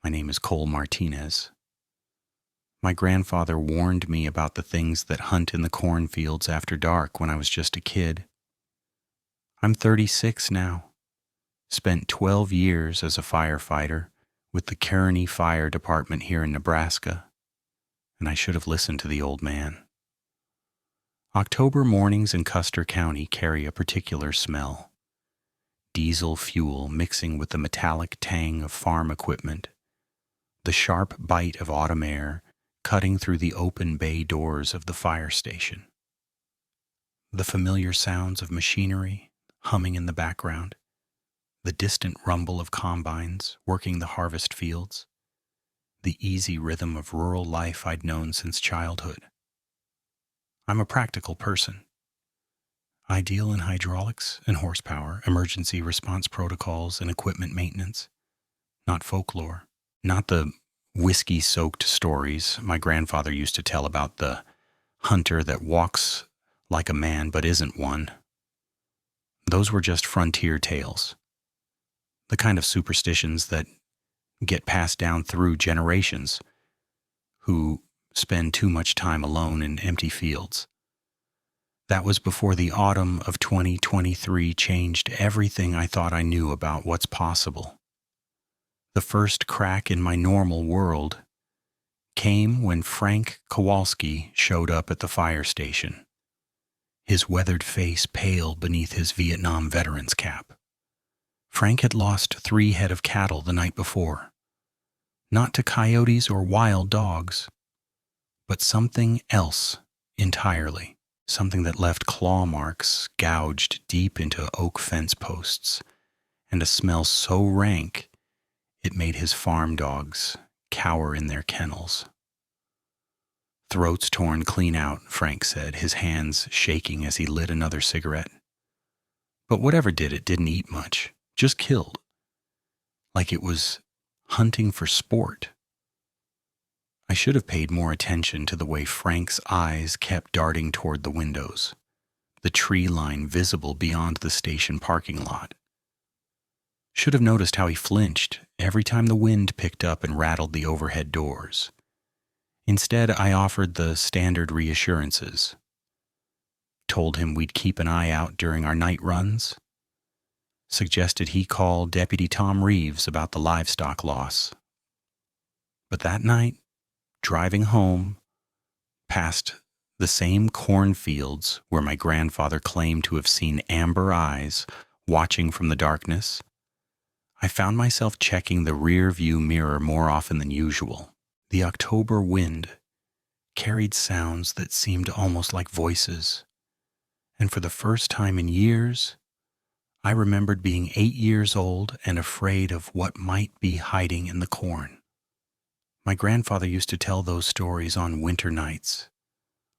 My name is Cole Martinez. My grandfather warned me about the things that hunt in the cornfields after dark when I was just a kid. I'm 36 now. Spent 12 years as a firefighter with the Kearney Fire Department here in Nebraska, and I should have listened to the old man. October mornings in Custer County carry a particular smell. Diesel fuel mixing with the metallic tang of farm equipment, the sharp bite of autumn air cutting through the open bay doors of the fire station. The familiar sounds of machinery humming in the background, the distant rumble of combines working the harvest fields, the easy rhythm of rural life I'd known since childhood. I'm a practical person. I deal in hydraulics and horsepower, emergency response protocols, and equipment maintenance, not folklore, not the whiskey-soaked stories my grandfather used to tell about the hunter that walks like a man but isn't one. Those were just frontier tales, the kind of superstitions that get passed down through generations who spend too much time alone in empty fields. That was before the autumn of 2023 changed everything I thought I knew about what's possible. The first crack in my normal world came when Frank Kowalsski showed up at the fire station, his weathered face pale beneath his Vietnam veteran's cap. Frank had lost 3 head of cattle the night before, not to coyotes or wild dogs, but something else entirely, something that left claw marks gouged deep into oak fence posts, and a smell so rank it made his farm dogs cower in their kennels. Throats torn clean out, Frank said, his hands shaking as he lit another cigarette. But whatever did it didn't eat much, just killed, like it was hunting for sport. I should have paid more attention to the way Frank's eyes kept darting toward the windows, the tree line visible beyond the station parking lot. Should have noticed how he flinched every time the wind picked up and rattled the overhead doors. Instead, I offered the standard reassurances. Told him we'd keep an eye out during our night runs. Suggested he call Deputy Tom Reeves about the livestock loss. But that night, driving home, past the same cornfields where my grandfather claimed to have seen amber eyes watching from the darkness, I found myself checking the rear view mirror more often than usual. The October wind carried sounds that seemed almost like voices, and for the first time in years, I remembered being 8 years old and afraid of what might be hiding in the corn. My grandfather used to tell those stories on winter nights,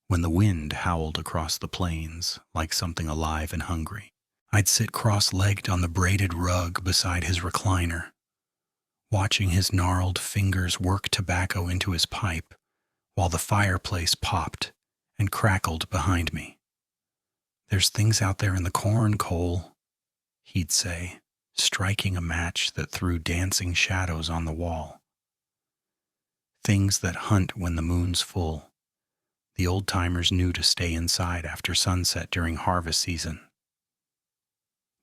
when the wind howled across the plains like something alive and hungry. I'd sit cross-legged on the braided rug beside his recliner, watching his gnarled fingers work tobacco into his pipe while the fireplace popped and crackled behind me. "There's things out there in the corn, Cole," he'd say, striking a match that threw dancing shadows on the wall. Things that hunt when the moon's full. The old-timers knew to stay inside after sunset during harvest season.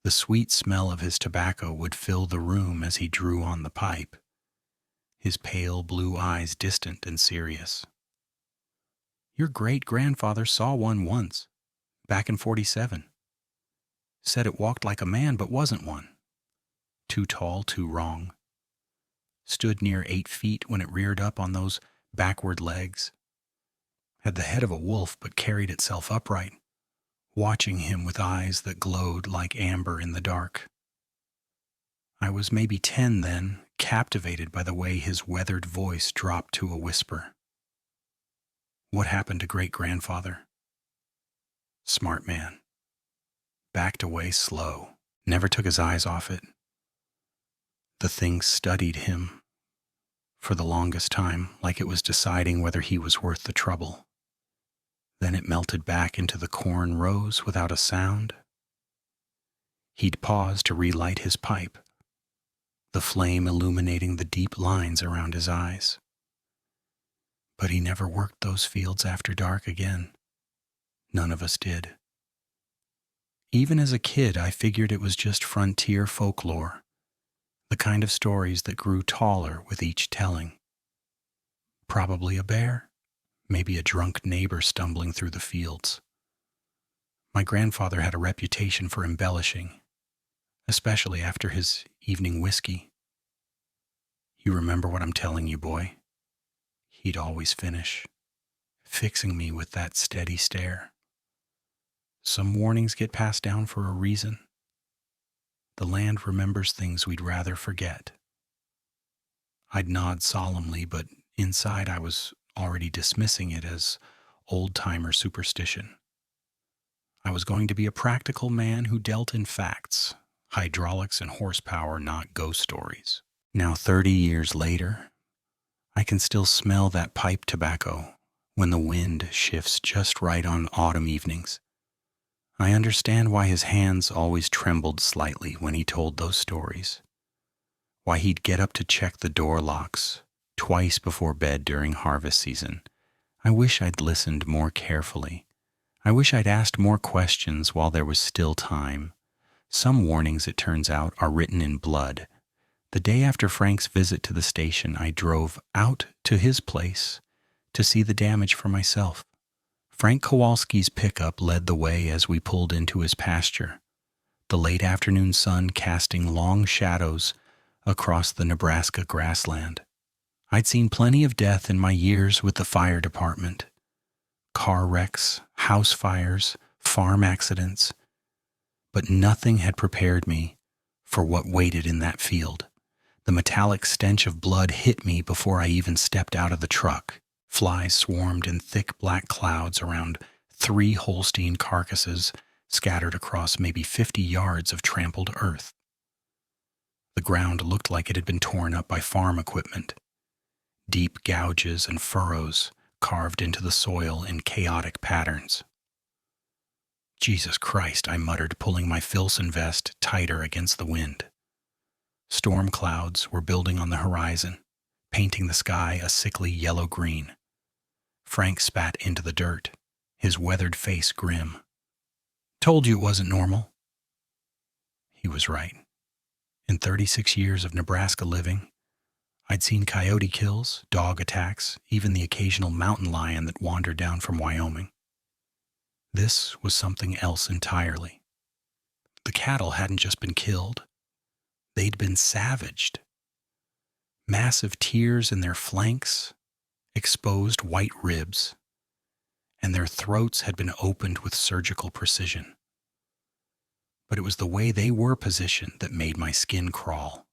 The sweet smell of his tobacco would fill the room as he drew on the pipe, his pale blue eyes distant and serious. "Your great-grandfather saw one once, back in 47. Said it walked like a man but wasn't one. Too tall, too wrong. Stood near 8 feet when it reared up on those backward legs. Had the head of a wolf but carried itself upright, watching him with eyes that glowed like amber in the dark." I was maybe 10 then, captivated by the way his weathered voice dropped to a whisper. What happened to great-grandfather? Smart man. Backed away slow, never took his eyes off it. The thing studied him for the longest time, like it was deciding whether he was worth the trouble. Then it melted back into the corn rows without a sound. He'd pause to relight his pipe, the flame illuminating the deep lines around his eyes. But he never worked those fields after dark again. None of us did. Even as a kid, I figured it was just frontier folklore, the kind of stories that grew taller with each telling. Probably a bear, maybe a drunk neighbor stumbling through the fields. My grandfather had a reputation for embellishing, especially after his evening whiskey. "You remember what I'm telling you, boy?" He'd always finish, fixing me with that steady stare. Some warnings get passed down for a reason. The land remembers things we'd rather forget. I'd nod solemnly, but inside I was already dismissing it as old-timer superstition. I was going to be a practical man who dealt in facts, hydraulics and horsepower, not ghost stories. Now, 30 years later, I can still smell that pipe tobacco when the wind shifts just right on autumn evenings. I understand why his hands always trembled slightly when he told those stories, why he'd get up to check the door locks twice before bed during harvest season. I wish I'd listened more carefully. I wish I'd asked more questions while there was still time. Some warnings, it turns out, are written in blood. The day after Frank's visit to the station, I drove out to his place to see the damage for myself. Frank Kowalski's pickup led the way as we pulled into his pasture, the late afternoon sun casting long shadows across the Nebraska grassland. I'd seen plenty of death in my years with the fire department. Car wrecks, house fires, farm accidents. But nothing had prepared me for what waited in that field. The metallic stench of blood hit me before I even stepped out of the truck. Flies swarmed in thick black clouds around 3 Holstein carcasses scattered across maybe 50 yards of trampled earth. The ground looked like it had been torn up by farm equipment. Deep gouges and furrows carved into the soil in chaotic patterns. "Jesus Christ," I muttered, pulling my Filson vest tighter against the wind. Storm clouds were building on the horizon, painting the sky a sickly yellow-green. Frank spat into the dirt, his weathered face grim. "Told you it wasn't normal." He was right. In 36 years of Nebraska living, I'd seen coyote kills, dog attacks, even the occasional mountain lion that wandered down from Wyoming. This was something else entirely. The cattle hadn't just been killed. They'd been savaged. Massive tears in their flanks, exposed white ribs, and their throats had been opened with surgical precision. But it was the way they were positioned that made my skin crawl.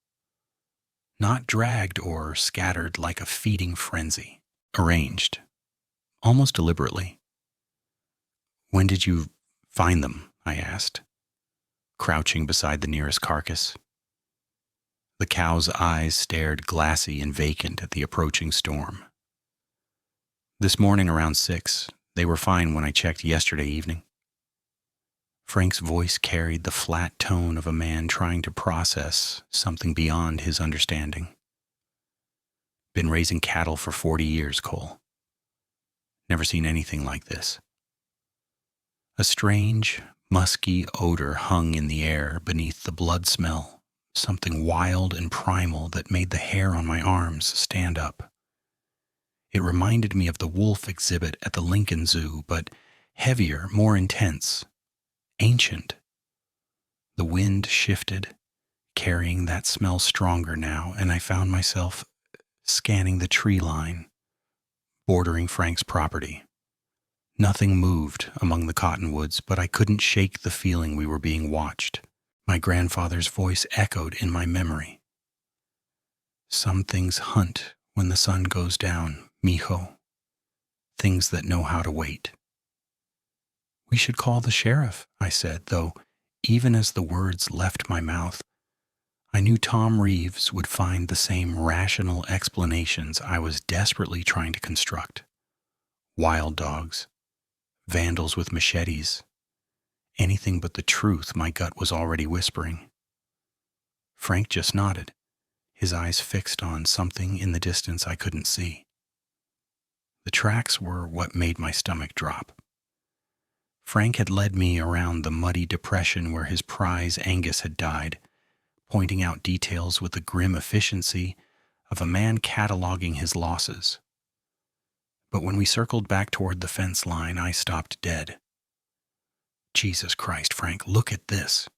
Not dragged or scattered like a feeding frenzy. Arranged, almost deliberately. "When did you find them?" I asked, crouching beside the nearest carcass. The cow's eyes stared glassy and vacant at the approaching storm. "This morning around 6. They were fine when I checked yesterday evening." Frank's voice carried the flat tone of a man trying to process something beyond his understanding. "Been raising cattle for 40 years, Cole. Never seen anything like this." A strange, musky odor hung in the air beneath the blood smell, something wild and primal that made the hair on my arms stand up. It reminded me of the wolf exhibit at the Lincoln Zoo, but heavier, more intense, ancient. The wind shifted, carrying that smell stronger now, and I found myself scanning the tree line bordering Frank's property. Nothing moved among the cottonwoods, but I couldn't shake the feeling we were being watched. My grandfather's voice echoed in my memory. "Some things hunt when the sun goes down, mijo. Things that know how to wait." "We should call the sheriff," I said, though even as the words left my mouth, I knew Tom Reeves would find the same rational explanations I was desperately trying to construct. Wild dogs, vandals with machetes, anything but the truth my gut was already whispering. Frank just nodded. his eyes fixed on something in the distance I couldn't see. The tracks were what made my stomach drop. Frank had led me around the muddy depression where his prize Angus had died, pointing out details with the grim efficiency of a man cataloging his losses. But when we circled back toward the fence line, I stopped dead. Jesus Christ, Frank, look at this.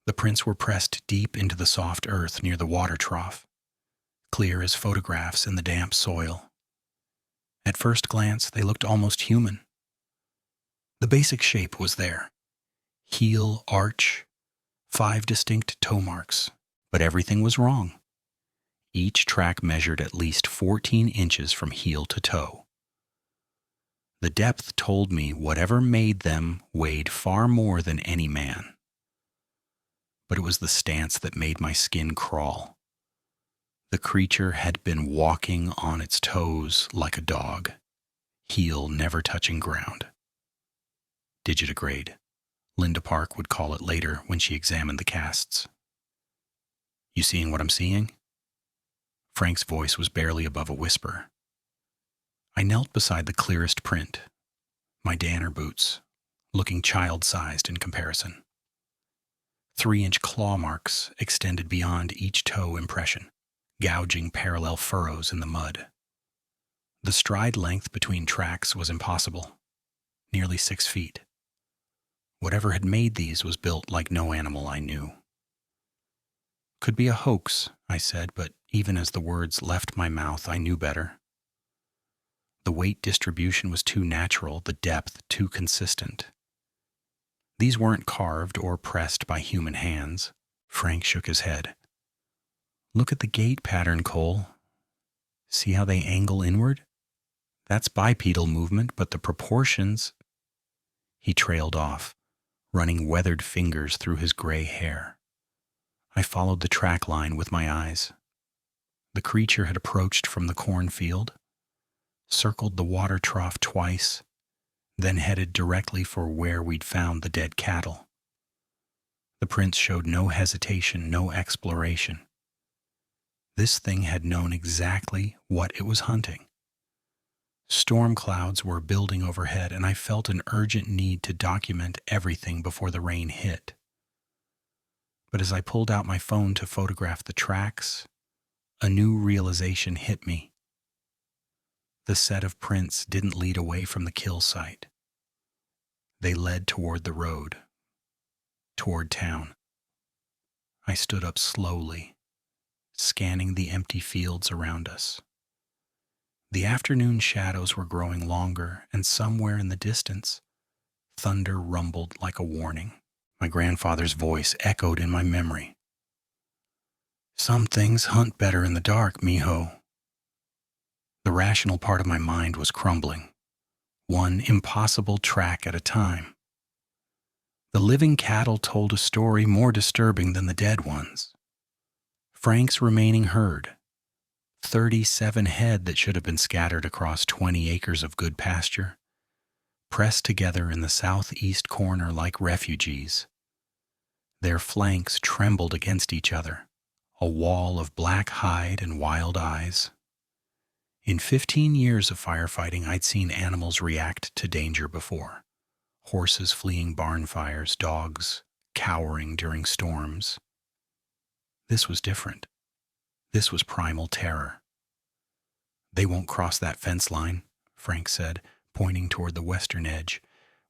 The prints were pressed deep into the soft earth near the water trough, clear as photographs in the damp soil. At first glance, they looked almost human. The basic shape was there. Heel, arch, 5 distinct toe marks, but everything was wrong. Each track measured at least 14 inches from heel to toe. The depth told me whatever made them weighed far more than any man. But it was the stance that made my skin crawl. The creature had been walking on its toes like a dog, heel never touching ground. Digitigrade, Linda Park would call it later when she examined the casts. You seeing what I'm seeing? Frank's voice was barely above a whisper. I knelt beside the clearest print, my Danner boots, looking child-sized in comparison. 3-inch claw marks extended beyond each toe impression, gouging parallel furrows in the mud. The stride length between tracks was impossible, nearly 6 feet. Whatever had made these was built like no animal I knew. Could be a hoax, I said, but even as the words left my mouth, I knew better. The weight distribution was too natural, the depth too consistent. These weren't carved or pressed by human hands. Frank shook his head. Look at the gait pattern, Cole. See how they angle inward? That's bipedal movement, but the proportions... He trailed off, running weathered fingers through his gray hair. I followed the track line with my eyes. The creature had approached from the cornfield, circled the water trough twice, then headed directly for where we'd found the dead cattle. The prints showed no hesitation, no exploration. This thing had known exactly what it was hunting. Storm clouds were building overhead, and I felt an urgent need to document everything before the rain hit. But as I pulled out my phone to photograph the tracks, a new realization hit me. The set of prints didn't lead away from the kill site. They led toward the road, toward town. I stood up slowly, scanning the empty fields around us. The afternoon shadows were growing longer, and somewhere in the distance, thunder rumbled like a warning. My grandfather's voice echoed in my memory. Some things hunt better in the dark, mijo. The rational part of my mind was crumbling, one impossible track at a time. The living cattle told a story more disturbing than the dead ones. Frank's remaining herd, 37 head that should have been scattered across 20 acres of good pasture, pressed together in the southeast corner like refugees. Their flanks trembled against each other, a wall of black hide and wild eyes. In 15 years of firefighting, I'd seen animals react to danger before. Horses fleeing barn fires, dogs cowering during storms. This was different. This was primal terror. They won't cross that fence line, Frank said, pointing toward the western edge,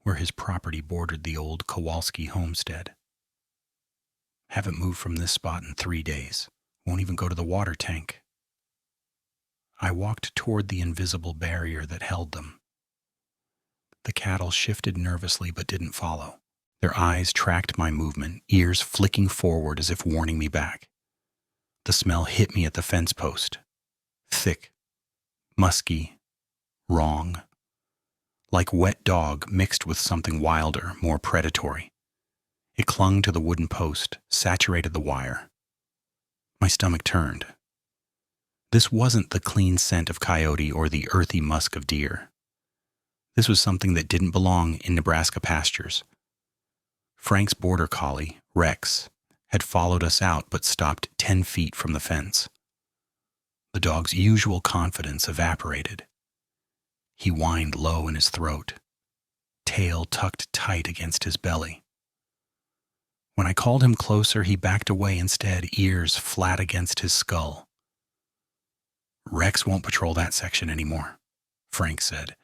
where his property bordered the old Kowalsski homestead. Haven't moved from this spot in 3 days. Won't even go to the water tank. I walked toward the invisible barrier that held them. The cattle shifted nervously but didn't follow. Their eyes tracked my movement, ears flicking forward as if warning me back. The smell hit me at the fence post. Thick, musky, wrong. Like wet dog mixed with something wilder, more predatory. It clung to the wooden post, saturated the wire. My stomach turned. This wasn't the clean scent of coyote or the earthy musk of deer. This was something that didn't belong in Nebraska pastures. Frank's border collie, Rex, had followed us out but stopped 10 feet from the fence. The dog's usual confidence evaporated. He whined low in his throat, tail tucked tight against his belly. When I called him closer, he backed away instead, ears flat against his skull. "Rex won't patrol that section anymore," Frank said.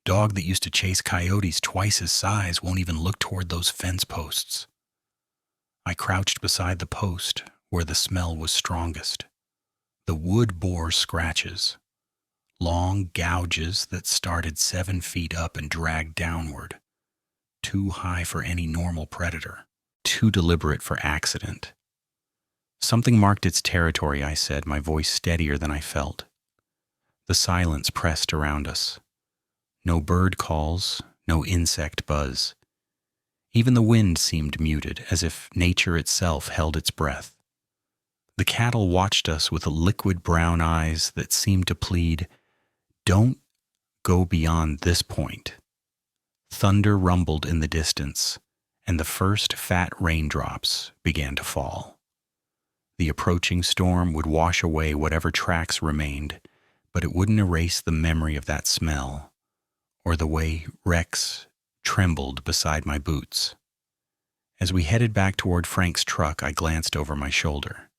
"Dog that used to chase coyotes twice his size won't even look toward those fence posts." I crouched beside the post where the smell was strongest. The wood bore scratches, long gouges that started 7 feet up and dragged downward, too high for any normal predator, too deliberate for accident. Something marked its territory, I said, my voice steadier than I felt. The silence pressed around us. No bird calls, no insect buzz. Even the wind seemed muted, as if nature itself held its breath. The cattle watched us with liquid brown eyes that seemed to plead, "Don't go beyond this point." Thunder rumbled in the distance, and the first fat raindrops began to fall. The approaching storm would wash away whatever tracks remained, but it wouldn't erase the memory of that smell, or the way Rex trembled beside my boots. As we headed back toward Frank's truck, I glanced over my shoulder.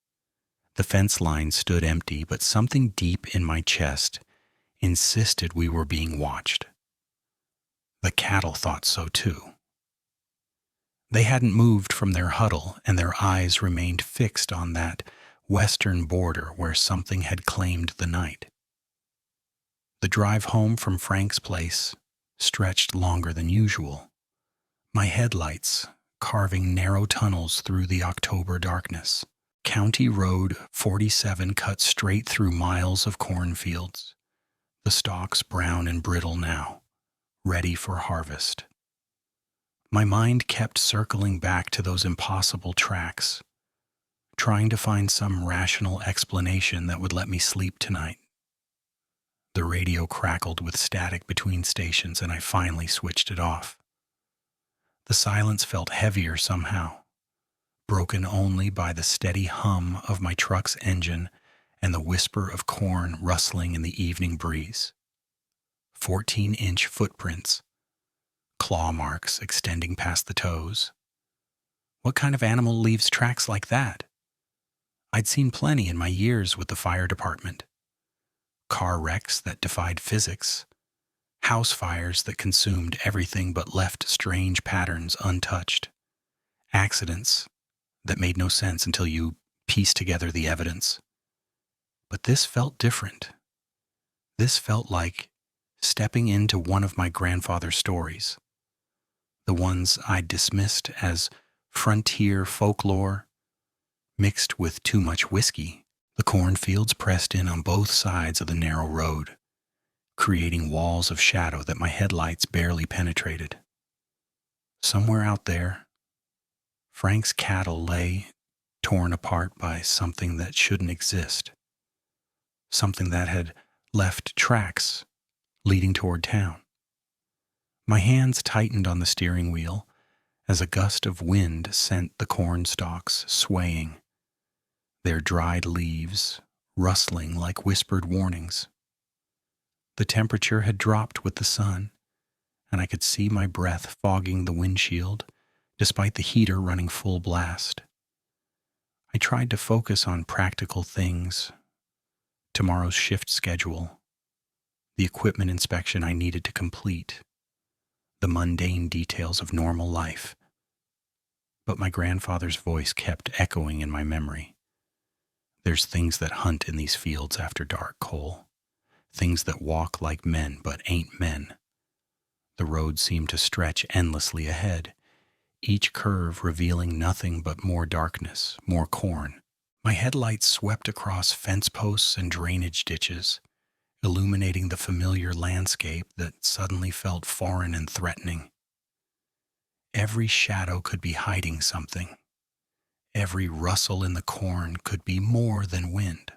The fence line stood empty, but something deep in my chest insisted we were being watched. The cattle thought so too. They hadn't moved from their huddle, and their eyes remained fixed on that western border where something had claimed the night. The drive home from Frank's place stretched longer than usual, my headlights carving narrow tunnels through the October darkness. County Road 47 cut straight through miles of cornfields, the stalks brown and brittle now, ready for harvest. My mind kept circling back to those impossible tracks, trying to find some rational explanation that would let me sleep tonight. The radio crackled with static between stations, and I finally switched it off. The silence felt heavier somehow, broken only by the steady hum of my truck's engine and the whisper of corn rustling in the evening breeze. 14-inch footprints, claw marks extending past the toes. What kind of animal leaves tracks like that? I'd seen plenty in my years with the fire department. Car wrecks that defied physics, house fires that consumed everything but left strange patterns untouched, accidents that made no sense until you pieced together the evidence. But this felt different. This felt like stepping into one of my grandfather's stories, the ones I'd dismissed as frontier folklore mixed with too much whiskey. The cornfields pressed in on both sides of the narrow road, creating walls of shadow that my headlights barely penetrated. Somewhere out there, Frank's cattle lay torn apart by something that shouldn't exist, something that had left tracks leading toward town. My hands tightened on the steering wheel as a gust of wind sent the corn stalks swaying, their dried leaves rustling like whispered warnings. The temperature had dropped with the sun, and I could see my breath fogging the windshield despite the heater running full blast. I tried to focus on practical things, tomorrow's shift schedule, the equipment inspection I needed to complete, the mundane details of normal life. But my grandfather's voice kept echoing in my memory. "There's things that hunt in these fields after dark, Cole. Things that walk like men but ain't men." The road seemed to stretch endlessly ahead, each curve revealing nothing but more darkness, more corn. My headlights swept across fence posts and drainage ditches, illuminating the familiar landscape that suddenly felt foreign and threatening. Every shadow could be hiding something. Every rustle in the corn could be more than wind.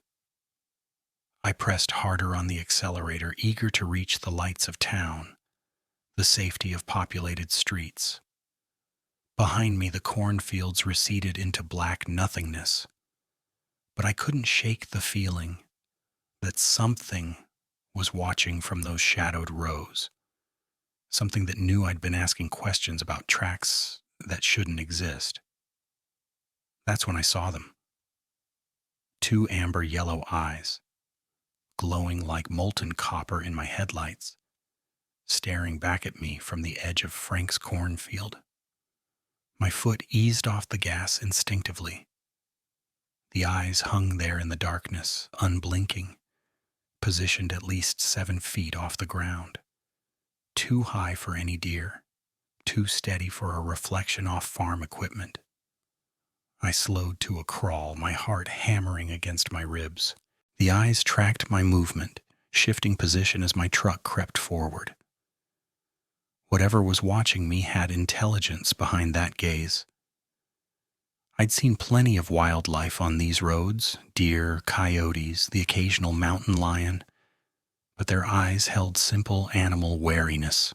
I pressed harder on the accelerator, eager to reach the lights of town, the safety of populated streets. Behind me, the cornfields receded into black nothingness, but I couldn't shake the feeling that something was watching from those shadowed rows, something that knew I'd been asking questions about tracks that shouldn't exist. That's when I saw them. Two amber yellow eyes, glowing like molten copper in my headlights, staring back at me from the edge of Frank's cornfield. My foot eased off the gas instinctively. The eyes hung there in the darkness, unblinking, positioned at least 7 feet off the ground. Too high for any deer, too steady for a reflection off farm equipment. I slowed to a crawl, my heart hammering against my ribs. The eyes tracked my movement, shifting position as my truck crept forward. Whatever was watching me had intelligence behind that gaze. I'd seen plenty of wildlife on these roads, deer, coyotes, the occasional mountain lion, but their eyes held simple animal wariness.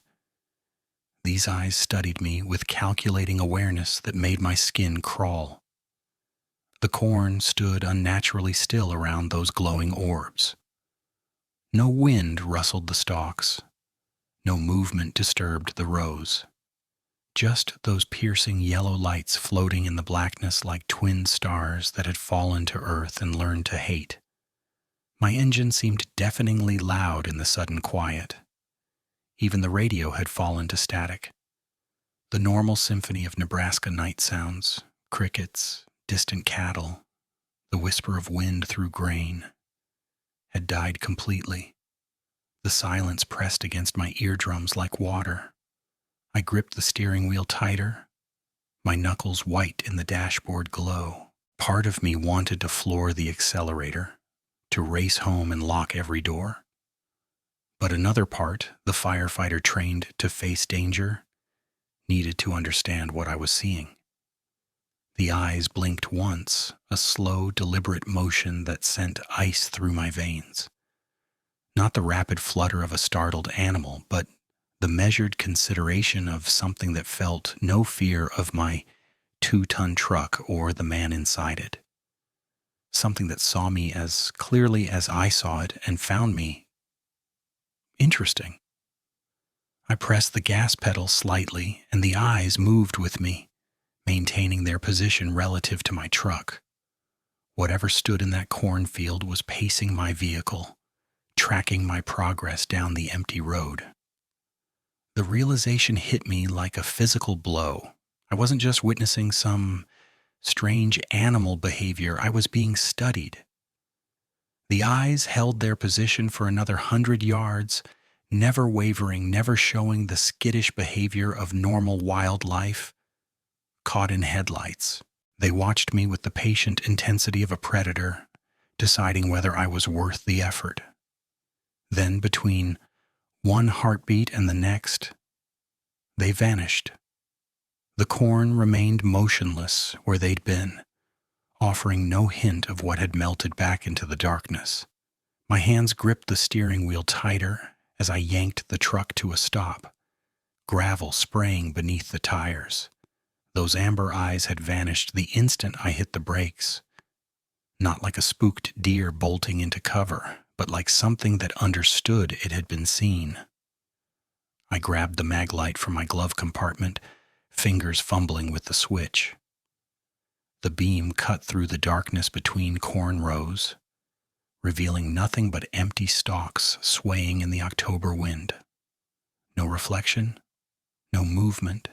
These eyes studied me with calculating awareness that made my skin crawl. The corn stood unnaturally still around those glowing orbs. No wind rustled the stalks. No movement disturbed the rows. Just those piercing yellow lights floating in the blackness like twin stars that had fallen to earth and learned to hate. My engine seemed deafeningly loud in the sudden quiet. Even the radio had fallen to static. The normal symphony of Nebraska night sounds, crickets, distant cattle, the whisper of wind through grain, had died completely. The silence pressed against my eardrums like water. I gripped the steering wheel tighter, my knuckles white in the dashboard glow. Part of me wanted to floor the accelerator, to race home and lock every door. But another part, the firefighter trained to face danger, needed to understand what I was seeing. The eyes blinked once, a slow, deliberate motion that sent ice through my veins. Not the rapid flutter of a startled animal, but the measured consideration of something that felt no fear of my 2-ton truck or the man inside it. Something that saw me as clearly as I saw it and found me interesting. I pressed the gas pedal slightly, and the eyes moved with me, maintaining their position relative to my truck. Whatever stood in that cornfield was pacing my vehicle, tracking my progress down the empty road. The realization hit me like a physical blow. I wasn't just witnessing some strange animal behavior, I was being studied. The eyes held their position for another 100 yards, never wavering, never showing the skittish behavior of normal wildlife. Caught in headlights, they watched me with the patient intensity of a predator, deciding whether I was worth the effort. Then, between one heartbeat and the next, they vanished. The corn remained motionless where they'd been, offering no hint of what had melted back into the darkness. My hands gripped the steering wheel tighter as I yanked the truck to a stop, gravel spraying beneath the tires. Those amber eyes had vanished the instant I hit the brakes, not like a spooked deer bolting into cover, but like something that understood it had been seen. I grabbed the mag light from my glove compartment, fingers fumbling with the switch. The beam cut through the darkness between corn rows, revealing nothing but empty stalks swaying in the October wind. No reflection, no movement,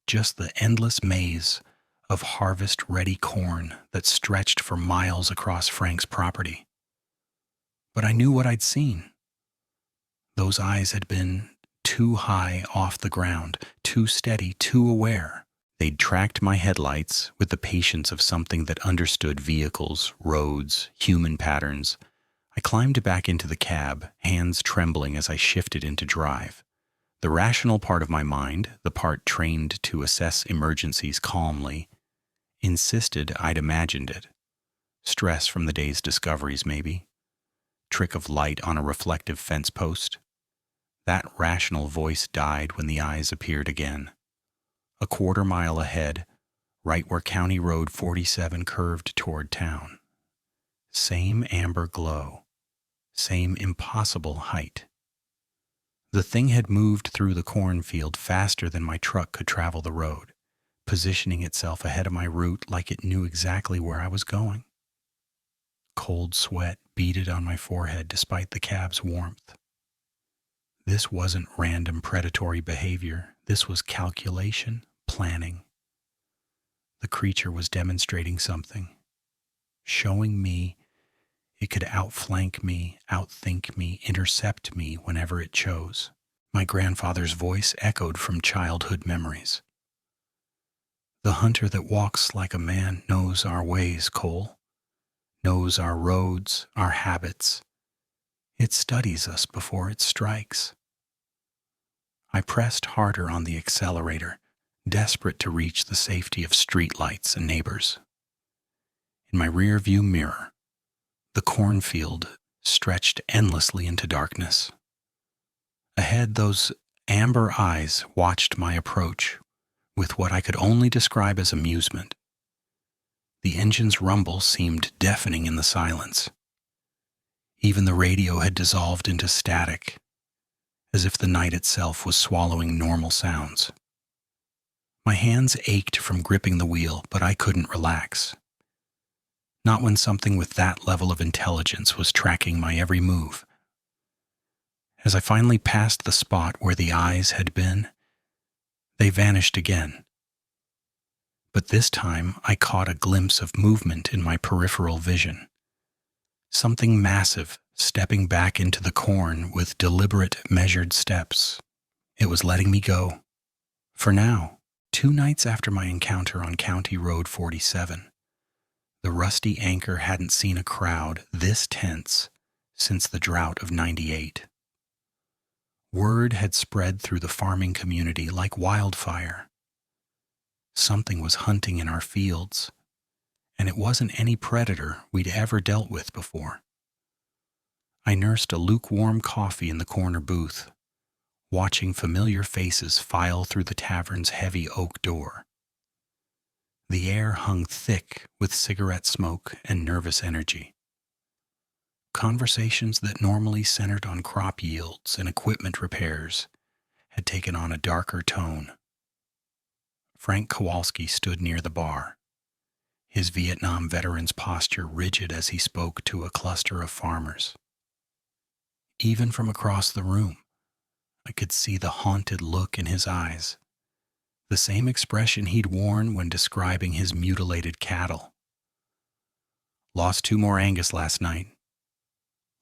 just the endless maze of harvest-ready corn that stretched for miles across Frank's property. But I knew what I'd seen. Those eyes had been too high off the ground, too steady, too aware. They'd tracked my headlights with the patience of something that understood vehicles, roads, human patterns. I climbed back into the cab, hands trembling as I shifted into drive. The rational part of my mind, the part trained to assess emergencies calmly, insisted I'd imagined it. Stress from the day's discoveries, maybe. Trick of light on a reflective fence post. That rational voice died when the eyes appeared again. A quarter-mile ahead, right where County Road 47 curved toward town. Same amber glow, same impossible height. The thing had moved through the cornfield faster than my truck could travel the road, positioning itself ahead of my route like it knew exactly where I was going. Cold sweat beaded on my forehead despite the cab's warmth. This wasn't random predatory behavior. This was calculation, planning. The creature was demonstrating something, showing me it could outflank me, outthink me, intercept me whenever it chose. My grandfather's voice echoed from childhood memories. The hunter that walks like a man knows our ways, Cole. Knows our roads, our habits. It studies us before it strikes. I pressed harder on the accelerator, desperate to reach the safety of streetlights and neighbors. In my rear-view mirror, the cornfield stretched endlessly into darkness. Ahead, those amber eyes watched my approach with what I could only describe as amusement. The engine's rumble seemed deafening in the silence. Even the radio had dissolved into static, as if the night itself was swallowing normal sounds. My hands ached from gripping the wheel, but I couldn't relax. Not when something with that level of intelligence was tracking my every move. As I finally passed the spot where the eyes had been, they vanished again. But this time I caught a glimpse of movement in my peripheral vision. Something massive stepping back into the corn with deliberate, measured steps. It was letting me go. For now, 2 nights after my encounter on County Road 47, the rusty anchor hadn't seen a crowd this tense since the drought of '98. Word had spread through the farming community like wildfire. Something was hunting in our fields, and it wasn't any predator we'd ever dealt with before. I nursed a lukewarm coffee in the corner booth, watching familiar faces file through the tavern's heavy oak door. The air hung thick with cigarette smoke and nervous energy. Conversations that normally centered on crop yields and equipment repairs had taken on a darker tone. Frank Kowalsski stood near the bar, his Vietnam veteran's posture rigid as he spoke to a cluster of farmers. Even from across the room, I could see the haunted look in his eyes, the same expression he'd worn when describing his mutilated cattle. "Lost 2 more Angus last night,"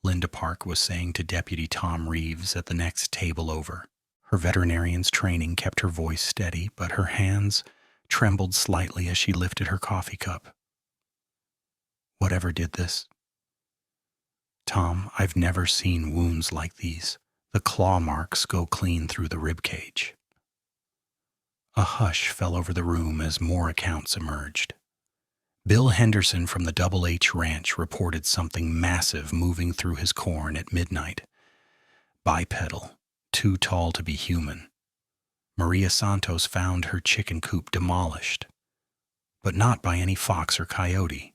Linda Park was saying to Deputy Tom Reeves at the next table over. Her veterinarian's training kept her voice steady, but her hands trembled slightly as she lifted her coffee cup. "Whatever did this?" "Tom, I've never seen wounds like these. The claw marks go clean through the rib cage." A hush fell over the room as more accounts emerged. Bill Henderson from the Double H Ranch reported something massive moving through his corn at midnight. Bipedal, too tall to be human. Maria Santos found her chicken coop demolished, but not by any fox or coyote.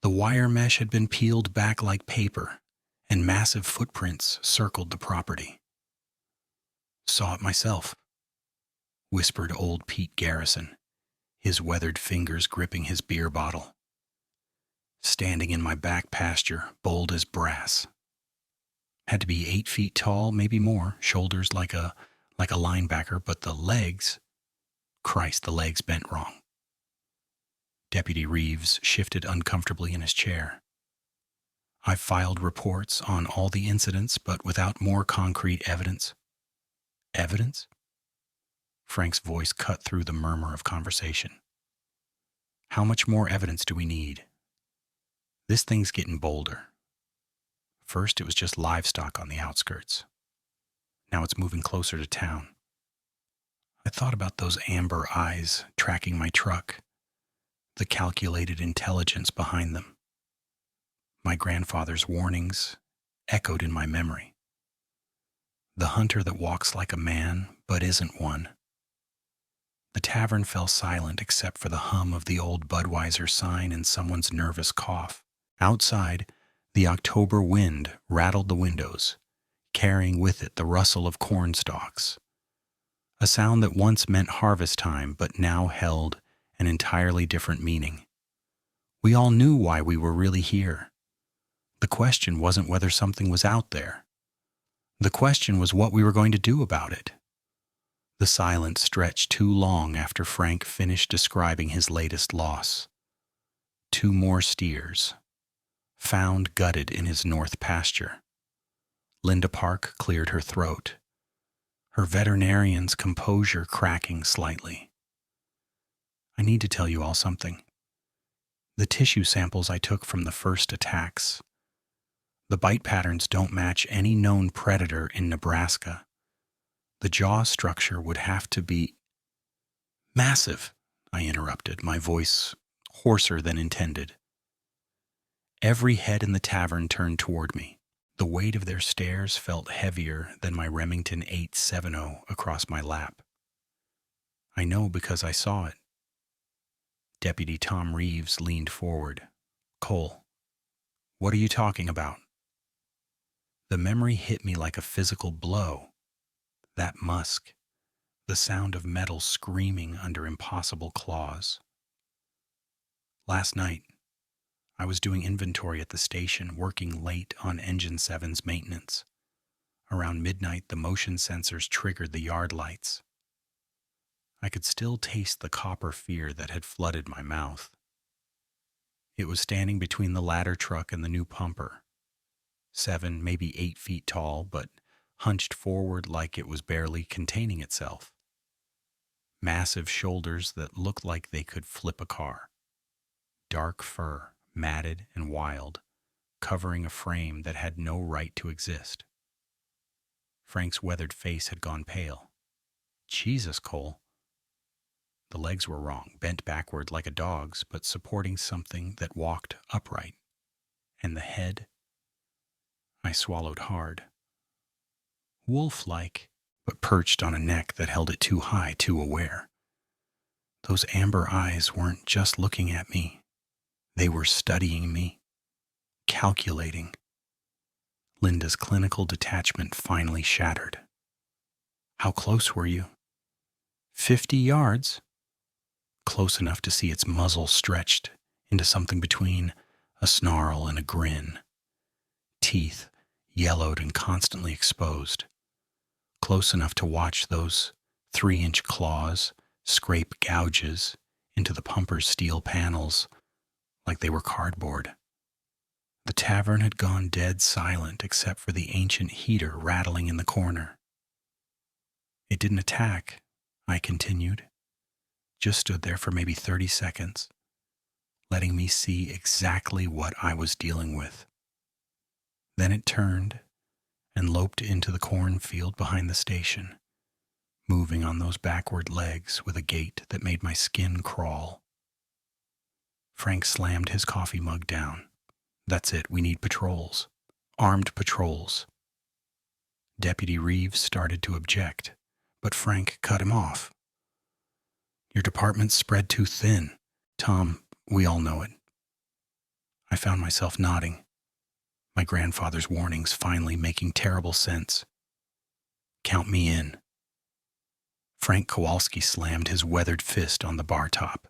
The wire mesh had been peeled back like paper, and massive footprints circled the property. "Saw it myself," whispered old Pete Garrison, his weathered fingers gripping his beer bottle. "Standing in my back pasture, bold as brass. Had to be 8 feet tall, maybe more, shoulders like a linebacker, but the legs, Christ, the legs bent wrong." Deputy Reeves shifted uncomfortably in his chair. "I've filed reports on all the incidents, but without more concrete evidence." "Evidence?" Frank's voice cut through the murmur of conversation. "How much more evidence do we need? This thing's getting bolder. First, it was just livestock on the outskirts. Now it's moving closer to town. I thought about those amber eyes tracking my truck, the calculated intelligence behind them. My grandfather's warnings echoed in my memory. The hunter that walks like a man but isn't one. The tavern fell silent except for the hum of the old Budweiser sign and someone's nervous cough. Outside, the October wind rattled the windows, carrying with it the rustle of corn stalks, a sound that once meant harvest time but now held an entirely different meaning. We all knew why we were really here. The question wasn't whether something was out there. The question was what we were going to do about it. The silence stretched too long after Frank finished describing his latest loss. 2 more steers, found gutted in his north pasture. Linda Park cleared her throat, her veterinarian's composure cracking slightly. I need to tell you all something. The tissue samples I took from the first attacks, the bite patterns don't match any known predator in Nebraska. The jaw structure would have to be massive, I interrupted, my voice hoarser than intended. Every head in the tavern turned toward me. The weight of their stares felt heavier than my Remington 870 across my lap. I know because I saw it. Deputy Tom Reeves leaned forward. Cole, what are you talking about? The memory hit me like a physical blow. That musk, the sound of metal screaming under impossible claws. Last night, I was doing inventory at the station, working late on Engine 7's maintenance. Around midnight, the motion sensors triggered the yard lights. I could still taste the copper fear that had flooded my mouth. It was standing between the ladder truck and the new pumper, 7, maybe 8 feet tall, but hunched forward like it was barely containing itself. Massive shoulders that looked like they could flip a car. Dark fur, matted and wild, covering a frame that had no right to exist. Frank's weathered face had gone pale. Jesus, Cole. The legs were wrong, bent backward like a dog's, but supporting something that walked upright. And the head? I swallowed hard. Wolf-like, but perched on a neck that held it too high, too aware. Those amber eyes weren't just looking at me. They were studying me, calculating. Linda's clinical detachment finally shattered. How close were you? 50 yards. Close enough to see its muzzle stretched into something between a snarl and a grin. Teeth yellowed and constantly exposed. Close enough to watch those 3-inch claws scrape gouges into the pumper's steel panels like they were cardboard. The tavern had gone dead silent except for the ancient heater rattling in the corner. It didn't attack, I continued. Just stood there for maybe 30 seconds, letting me see exactly what I was dealing with. Then it turned and loped into the cornfield behind the station, moving on those backward legs with a gait that made my skin crawl. Frank slammed his coffee mug down. That's it, we need patrols. Armed patrols. Deputy Reeves started to object, but Frank cut him off. Your department's spread too thin. Tom, we all know it. I found myself nodding, my grandfather's warnings finally making terrible sense. Count me in. Frank Kowalsski slammed his weathered fist on the bar top,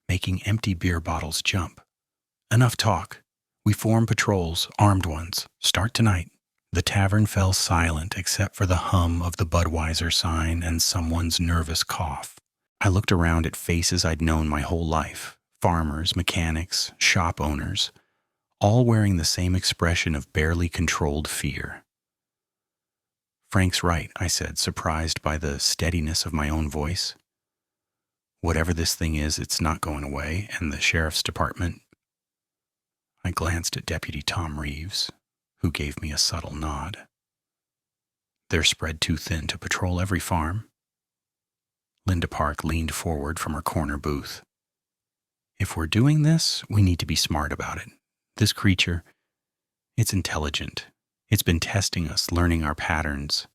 making empty beer bottles jump. Enough talk. We form patrols, armed ones. Start tonight. The tavern fell silent except for the hum of the Budweiser sign and someone's nervous cough. I looked around at faces I'd known my whole life, farmers, mechanics, shop owners, all wearing the same expression of barely controlled fear. Frank's right, I said, surprised by the steadiness of my own voice. Whatever this thing is, it's not going away, and the sheriff's department... I glanced at Deputy Tom Reeves, who gave me a subtle nod. They're spread too thin to patrol every farm. Linda Park leaned forward from her corner booth. If we're doing this, we need to be smart about it. This creature, it's intelligent. It's been testing us, learning our patterns.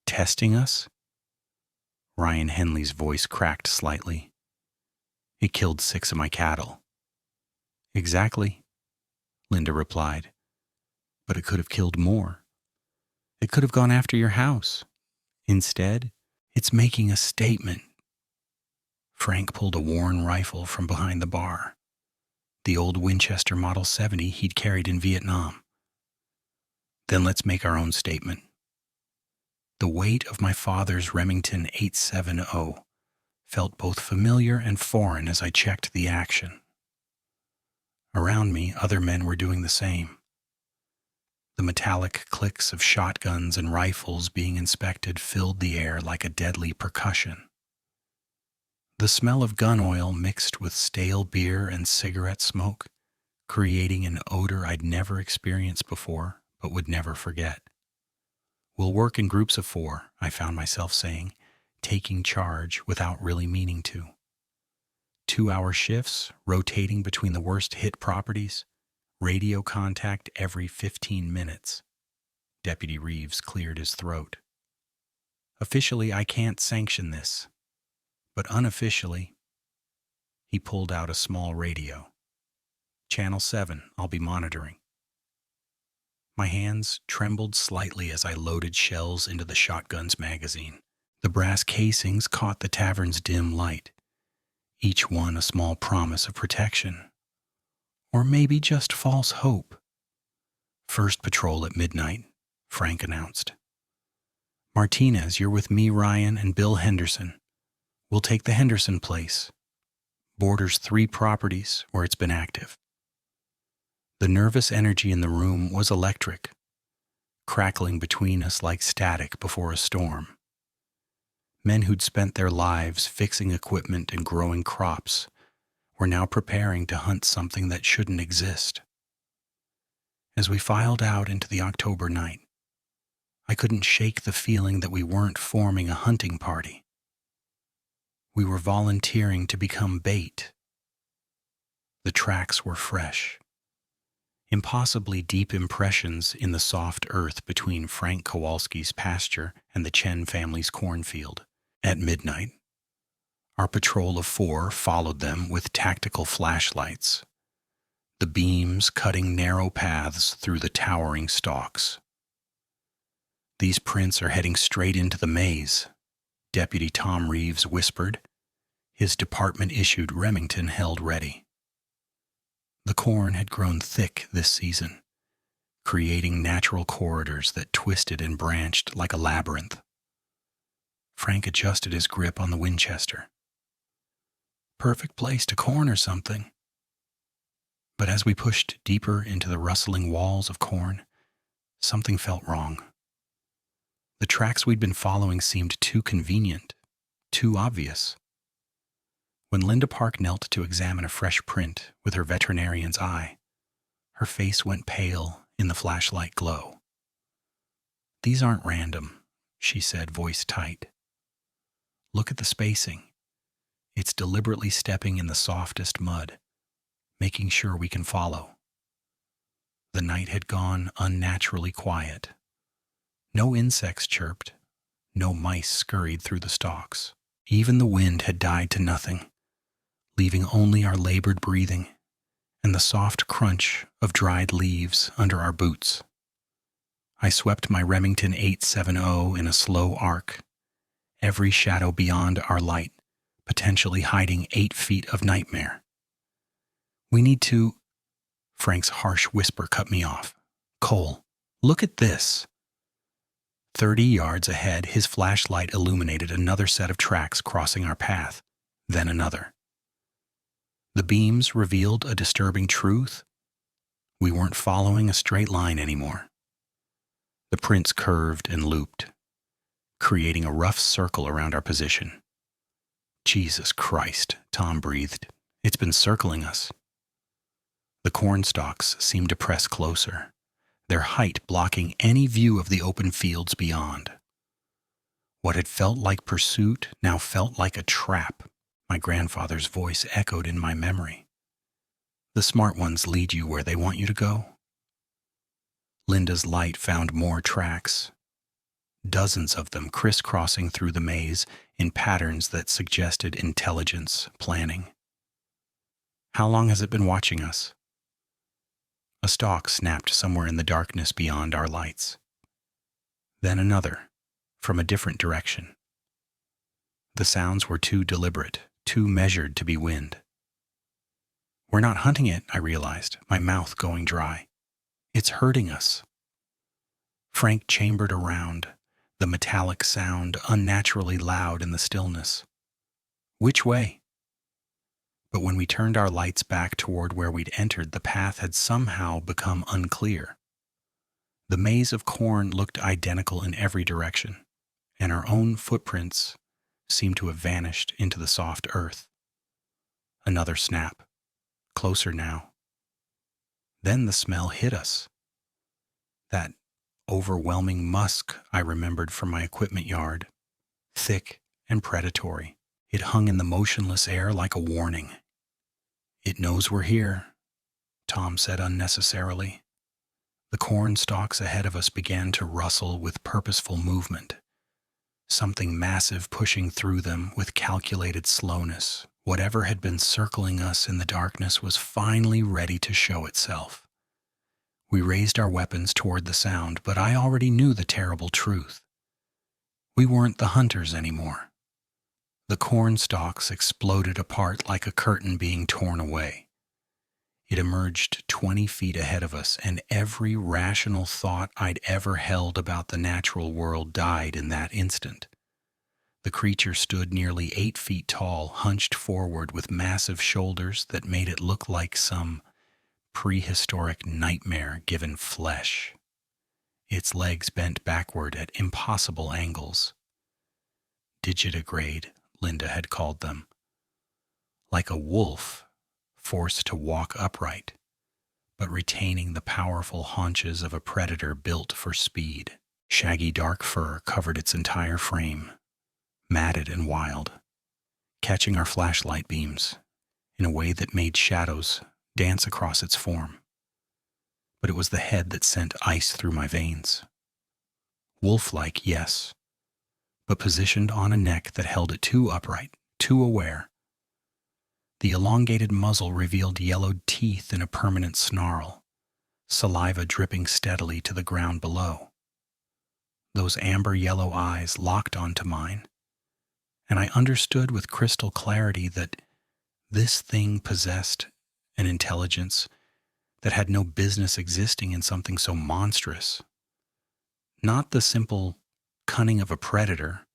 Testing us? Ryan Henley's voice cracked slightly. It killed 6 of my cattle. Exactly, Linda replied. But it could have killed more. It could have gone after your house. Instead, it's making a statement. Frank pulled a worn rifle from behind the bar, the old Winchester Model 70 he'd carried in Vietnam. Then let's make our own statement. The weight of my father's Remington 870 felt both familiar and foreign as I checked the action. Around me, other men were doing the same. The metallic clicks of shotguns and rifles being inspected filled the air like a deadly percussion. The smell of gun oil mixed with stale beer and cigarette smoke, creating an odor I'd never experienced before but would never forget. We'll work in groups of 4, I found myself saying, taking charge without really meaning to. 2-hour shifts, rotating between the worst hit properties, radio contact every 15 minutes. Deputy Reeves cleared his throat. Officially, I can't sanction this, but unofficially, he pulled out a small radio. Channel 7, I'll be monitoring. My hands trembled slightly as I loaded shells into the shotgun's magazine. The brass casings caught the tavern's dim light, each one a small promise of protection. Or maybe just false hope. First patrol at midnight, Frank announced. Martinez, you're with me, Ryan, and Bill Henderson. We'll take the Henderson place. Borders 3 properties where it's been active. The nervous energy in the room was electric, crackling between us like static before a storm. Men who'd spent their lives fixing equipment and growing crops were now preparing to hunt something that shouldn't exist. As we filed out into the October night, I couldn't shake the feeling that we weren't forming a hunting party. We were volunteering to become bait. The tracks were fresh. Impossibly deep impressions in the soft earth between Frank Kowalski's pasture and the Chen family's cornfield. At midnight, our patrol of 4 followed them with tactical flashlights, the beams cutting narrow paths through the towering stalks. These prints are heading straight into the maze, Deputy Tom Reeves whispered, his department-issued Remington held ready. The corn had grown thick this season, creating natural corridors that twisted and branched like a labyrinth. Frank adjusted his grip on the Winchester. Perfect place to corner something. But as we pushed deeper into the rustling walls of corn, something felt wrong. The tracks we'd been following seemed too convenient, too obvious. When Linda Park knelt to examine a fresh print with her veterinarian's eye, her face went pale in the flashlight glow. These aren't random, she said, voice tight. Look at the spacing. It's deliberately stepping in the softest mud, making sure we can follow. The night had gone unnaturally quiet. No insects chirped, no mice scurried through the stalks. Even the wind had died to nothing, leaving only our labored breathing and the soft crunch of dried leaves under our boots. I swept my Remington 870 in a slow arc, every shadow beyond our light, potentially hiding 8 feet of nightmare. We need to... Frank's harsh whisper cut me off. Cole, look at this. 30 yards ahead, his flashlight illuminated another set of tracks crossing our path, then another. The beams revealed a disturbing truth. We weren't following a straight line anymore. The prints curved and looped, creating a rough circle around our position. Jesus Christ, Tom breathed. It's been circling us. The corn stalks seemed to press closer, their height blocking any view of the open fields beyond. What had felt like pursuit now felt like a trap. My grandfather's voice echoed in my memory. The smart ones lead you where they want you to go. Linda's light found more tracks. dozens of them crisscrossing through the maze in patterns that suggested intelligence, planning. How long has it been watching us? A stalk snapped somewhere in the darkness beyond our lights. Then another, from a different direction. The sounds were too deliberate, too measured to be wind. We're not hunting it, I realized, my mouth going dry. It's hurting us. Frank chambered around, the metallic sound unnaturally loud in the stillness. Which way? But when we turned our lights back toward where we'd entered, the path had somehow become unclear. The maze of corn looked identical in every direction, and our own footprints seemed to have vanished into the soft earth. Another snap. Closer now. Then the smell hit us. That overwhelming musk I remembered from my equipment yard. Thick and predatory. It hung in the motionless air like a warning. It knows we're here, Tom said unnecessarily. The corn stalks ahead of us began to rustle with purposeful movement. Something massive pushing through them with calculated slowness. Whatever had been circling us in the darkness was finally ready to show itself. We raised our weapons toward the sound, but I already knew the terrible truth. We weren't the hunters anymore. The corn stalks exploded apart like a curtain being torn away. It emerged 20 feet ahead of us, and every rational thought I'd ever held about the natural world died in that instant. The creature stood nearly 8 feet tall, hunched forward with massive shoulders that made it look like some prehistoric nightmare given flesh. Its legs bent backward at impossible angles. Digitigrade, Linda had called them. Like a wolf, forced to walk upright, but retaining the powerful haunches of a predator built for speed. Shaggy dark fur covered its entire frame, matted and wild, catching our flashlight beams in a way that made shadows dance across its form. But it was the head that sent ice through my veins. Wolf-like, yes, but positioned on a neck that held it too upright, too aware. The elongated muzzle revealed yellowed teeth in a permanent snarl, saliva dripping steadily to the ground below. Those amber-yellow eyes locked onto mine, and I understood with crystal clarity that this thing possessed an intelligence that had no business existing in something so monstrous. Not the simple cunning of a predator,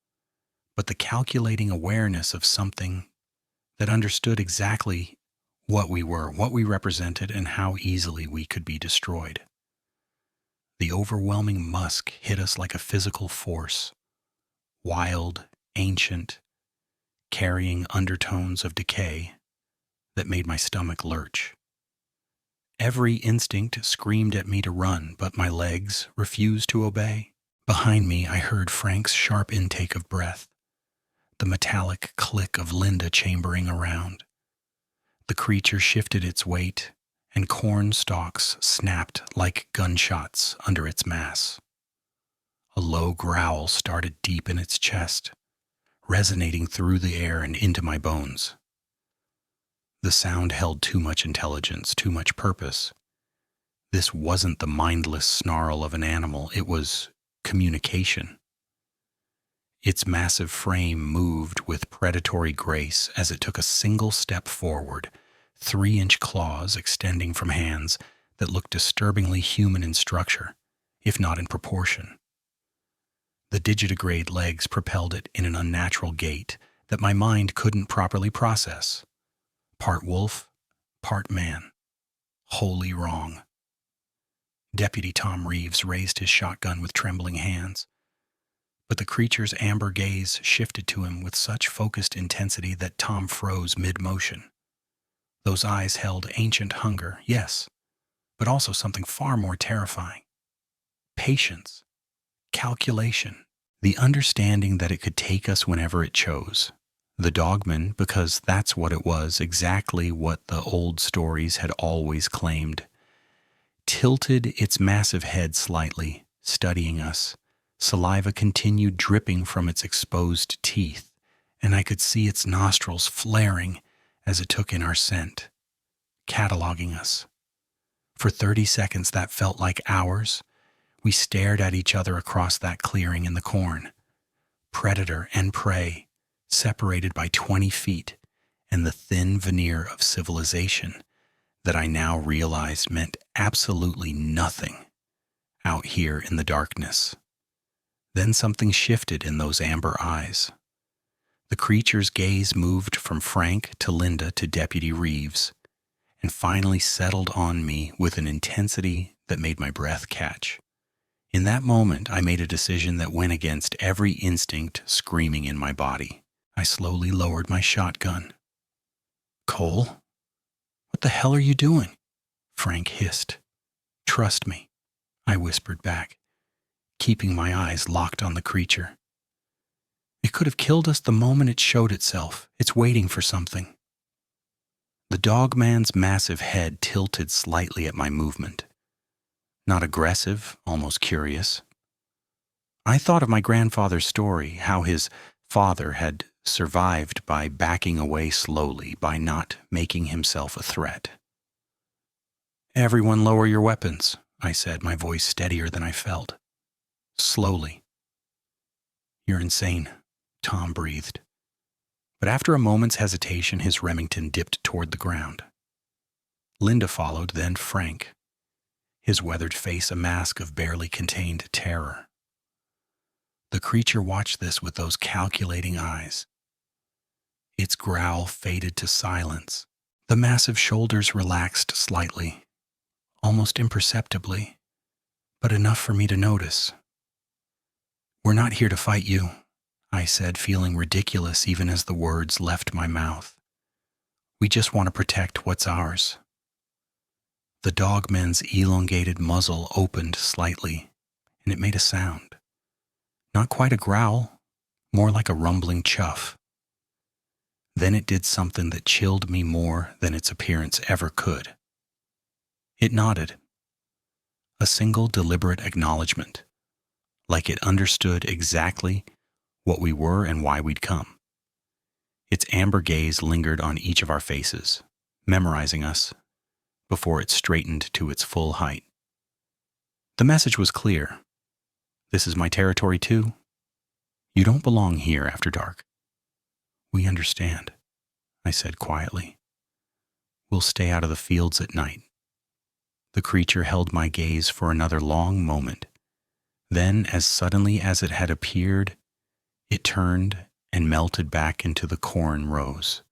but the calculating awareness of something that understood exactly what we were, what we represented, and how easily we could be destroyed. The overwhelming musk hit us like a physical force, wild, ancient, carrying undertones of decay that made my stomach lurch. Every instinct screamed at me to run, but my legs refused to obey. Behind me, I heard Frank's sharp intake of breath, the metallic click of Linda chambering around. The creature shifted its weight, and corn stalks snapped like gunshots under its mass. A low growl started deep in its chest, resonating through the air and into my bones. The sound held too much intelligence, too much purpose. This wasn't the mindless snarl of an animal, it was communication. Its massive frame moved with predatory grace as it took a single step forward, 3-inch claws extending from hands that looked disturbingly human in structure, if not in proportion. The digitigrade legs propelled it in an unnatural gait that my mind couldn't properly process. Part wolf, part man. Wholly wrong. Deputy Tom Reeves raised his shotgun with trembling hands, but the creature's amber gaze shifted to him with such focused intensity that Tom froze mid-motion. Those eyes held ancient hunger, yes, but also something far more terrifying. Patience, calculation, the understanding that it could take us whenever it chose. The Dogman, because that's what it was, exactly what the old stories had always claimed, tilted its massive head slightly, studying us, Saliva continued dripping from its exposed teeth, and I could see its nostrils flaring as it took in our scent, cataloging us. For 30 seconds that felt like hours. We stared at each other across that clearing in the corn. Predator and prey, separated by 20 feet, and the thin veneer of civilization that I now realized meant absolutely nothing out here in the darkness. Then something shifted in those amber eyes. The creature's gaze moved from Frank to Linda to Deputy Reeves, and finally settled on me with an intensity that made my breath catch. In that moment, I made a decision that went against every instinct screaming in my body. I slowly lowered my shotgun. "Cole, what the hell are you doing?" Frank hissed. "Trust me," I whispered back, keeping my eyes locked on the creature. "It could have killed us the moment it showed itself. It's waiting for something." The dogman's massive head tilted slightly at my movement. Not aggressive, almost curious. I thought of my grandfather's story, how his father had survived by backing away slowly, by not making himself a threat. "Everyone lower your weapons," I said, my voice steadier than I felt. "Slowly." "You're insane," Tom breathed. But after a moment's hesitation, his Remington dipped toward the ground. Linda followed, then Frank, his weathered face a mask of barely contained terror. The creature watched this with those calculating eyes. Its growl faded to silence. The massive shoulders relaxed slightly, almost imperceptibly, but enough for me to notice. "We're not here to fight you," I said, feeling ridiculous even as the words left my mouth. "We just want to protect what's ours." The dogman's elongated muzzle opened slightly, and it made a sound. Not quite a growl, more like a rumbling chuff. Then it did something that chilled me more than its appearance ever could. It nodded. A single deliberate acknowledgement, like it understood exactly what we were and why we'd come. Its amber gaze lingered on each of our faces, memorizing us, before it straightened to its full height. The message was clear. This is my territory too. You don't belong here after dark. We understand, I said quietly. We'll stay out of the fields at night. The creature held my gaze for another long moment. Then, as suddenly as it had appeared, it turned and melted back into the corn rows,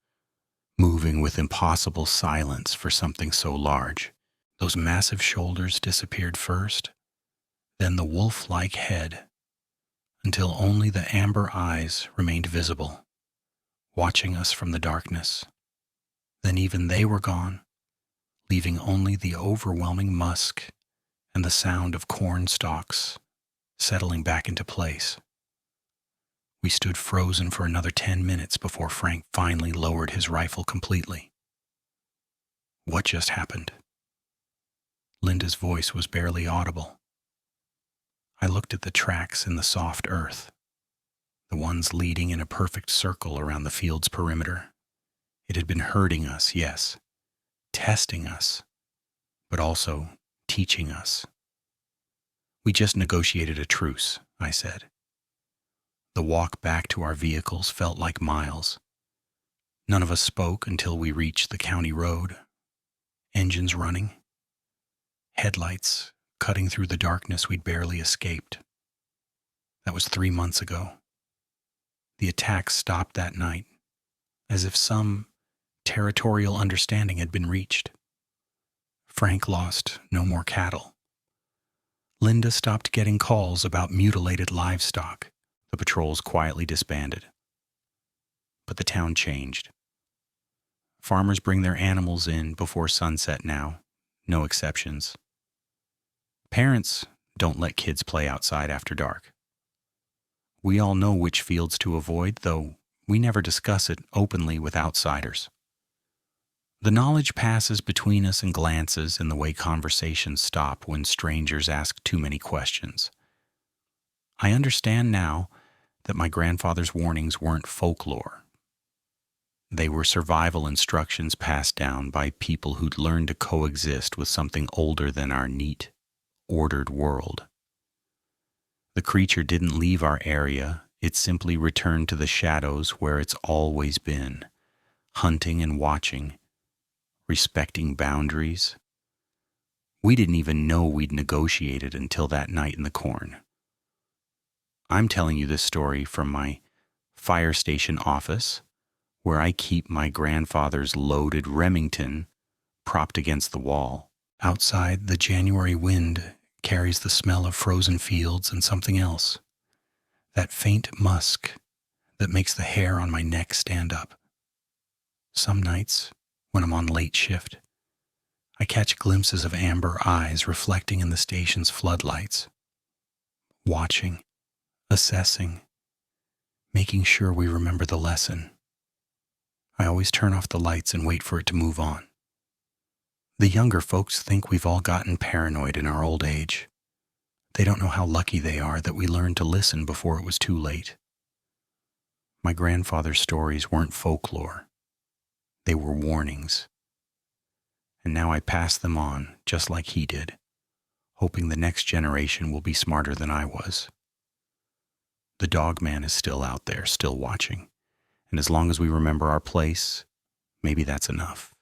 moving with impossible silence for something so large. Those massive shoulders disappeared first, then the wolf-like head, until only the amber eyes remained visible, watching us from the darkness. Then even they were gone, leaving only the overwhelming musk and the sound of corn stalks settling back into place. We stood frozen for another 10 minutes before Frank finally lowered his rifle completely. What just happened? Linda's voice was barely audible. I looked at the tracks in the soft earth, the ones leading in a perfect circle around the field's perimeter. It had been hurting us, yes, testing us, but also teaching us. We just negotiated a truce, I said. The walk back to our vehicles felt like miles. None of us spoke until we reached the county road. Engines running. Headlights cutting through the darkness we'd barely escaped. That was 3 months ago. The attack stopped that night, as if some territorial understanding had been reached. Frank lost no more cattle. Linda stopped getting calls about mutilated livestock. The patrols quietly disbanded. But the town changed. Farmers bring their animals in before sunset now, no exceptions. Parents don't let kids play outside after dark. We all know which fields to avoid, though we never discuss it openly with outsiders. The knowledge passes between us in glances and the way conversations stop when strangers ask too many questions. I understand now that my grandfather's warnings weren't folklore. They were survival instructions passed down by people who'd learned to coexist with something older than our neat, ordered world. The creature didn't leave our area, it simply returned to the shadows where it's always been, hunting and watching, respecting boundaries. We didn't even know we'd negotiated until that night in the corn. I'm telling you this story from my fire station office, where I keep my grandfather's loaded Remington propped against the wall. Outside, the January wind carries the smell of frozen fields and something else, that faint musk that makes the hair on my neck stand up. Some nights, when I'm on late shift, I catch glimpses of amber eyes reflecting in the station's floodlights, watching, assessing, making sure we remember the lesson. I always turn off the lights and wait for it to move on. The younger folks think we've all gotten paranoid in our old age. They don't know how lucky they are that we learned to listen before it was too late. My grandfather's stories weren't folklore. They were warnings. And now I pass them on, just like he did, hoping the next generation will be smarter than I was. The Dogman is still out there, still watching. And as long as we remember our place, maybe that's enough.